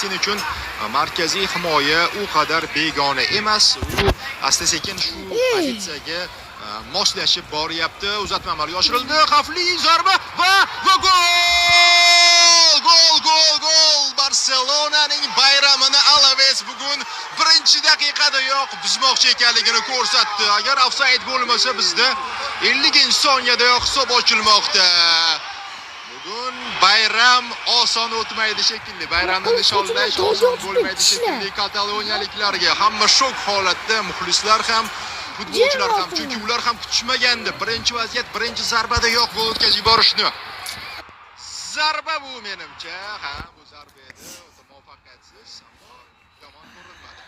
Sen uchun markaziy himoya u qadar begona emas. U asta-sekin shu pozitsiyaga moslashib boryapti. Uzatma amalga oshirildi. Xavfli zarba va gol! Barselonaning bayramini Alaves bugun birinchi daqiqadayoq buzmoqchi ekanligini ko'rsatdi. Agar ofsayd bo'lmasa bizda 50-soniyadayoq hisob ochilmoqda. Bugun bayram oson o'tmaydi shekilli. Bayramni nishonlash oson bo'lmaydi shekilli kataloniyaliklarga. Hamma shok holatda, muxlislar ham, futbolchilar ham, chunki ular ham kutishmagandi. Birinchi vaziyat, birinchi zarbadayoq gol o'tkazib yuborishni. Zarba bu menimcha, bu zarba edi. Muvaffaqiyatsiz, ammo yomon ko'rinmadi.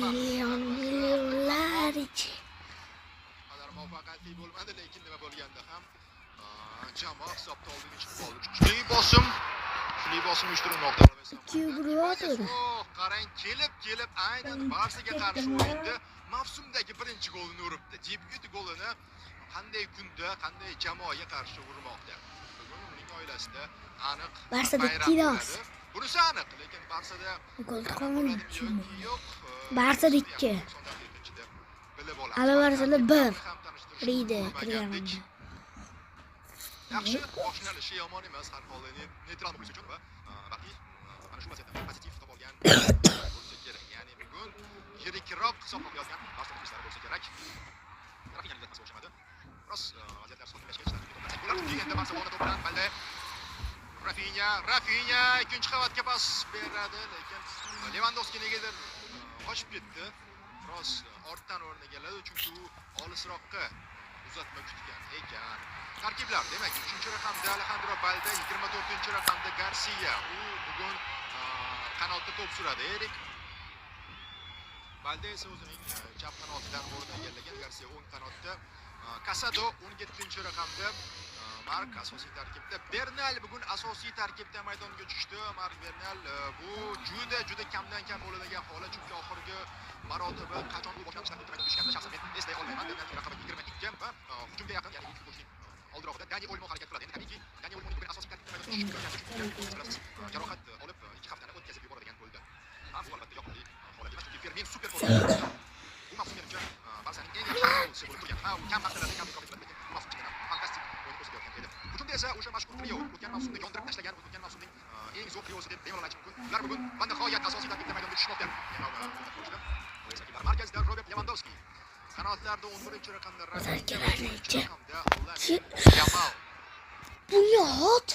Millionlar ichi. Qadar muvaffaqiyatli bo'lmadi, lekin nima bo'lganda ham jamoa hisobda oldinga chiqib qoldi. Kuchli bosim uyushtirilmoqda. Qarang, kelib aynan Barsaga qarshi o'yinda mavsumdagi birinchi golini uribdi. Debyut golini qanday kunda, qanday jamoaga qarshi urmoqda. Bugun uning oilasida aniq Barsada tiros. Bunisi aniq, lekin Barsada gol qolmadi. Barsada 2. Alaversada 1. Ride kirgandik. Yaxshi, boshlanishi yomon emas, har holda neytral muxlis uchun va vaqti mana shu vaziyatda pozitiv hisob olgan bo'lsa kerak. Ya'ni bugun yirikroq hisob olayotgan Barsa muxlislari bo'lsa kerak. Rafinha ligasi o'xshamadi. Biroz vaziyatlar sokinlashgach, endi Barselona to'p bilan Balde. Rafinha ikkinchi qavatga pas beradi, lekin Lewandowski negadir qochib ketdi. Biroz ortdan o'rniga keladi, chunki u olisroqqa uzatma kutgan ekan. Tarkiblar, demak, 3-raqamda Alejandro Balde, 24-raqamda Garcia. U bugun qanotda to'p suradi. Erik Balde esa o'zining chap qanotidan o'rin egallagan. Garcia o'ng qanotda. Casado 17-raqamda. Mark asosiy tarkibda. Bernal bugun asosiy tarkibda maydonga tushdi. Mark Bernal bu juda kamdan kam bo'ladigan holat, chunki oxirgi marotaba qachon u boshlanishdan o'tib tushganda shaxsan men eslay olmayman. Bernal raqami 22 va hujumga yaqin, ya'ni futbolchining oldiroqda Dani Olmo harakat qiladi. Endi tabiiyki Dani Olmoning bugun asosiy tarkibda maydonga tushishi jarohat olib 2 haftani o'tkazib yuboradigan bo'ldi. Bu albatta yoqimli holat emas, chunki Fermin super formada. Bu mavsum menimcha Barsaning eng yaxshi futbolchisi bo'lib turgan. Kam vaqtlarda kam imkoniyatlar, lekin bu mavsum fantastik o'yin ko'rsatayotgan edi. Hujumda esa o'sha mashhur trio, o'tgan mavsumda yondirib tashlagan, o'tgan mavsumning eng zo'r triosi deb bemalol aytib mumkin. Ular bugun va nihoyat asosiy tarkibda maydonga tushmoqda. Markazda Robert Lewandowski. Qanotlarda 11-raqamda Rafinha, 13-raqamda Bu ne hot?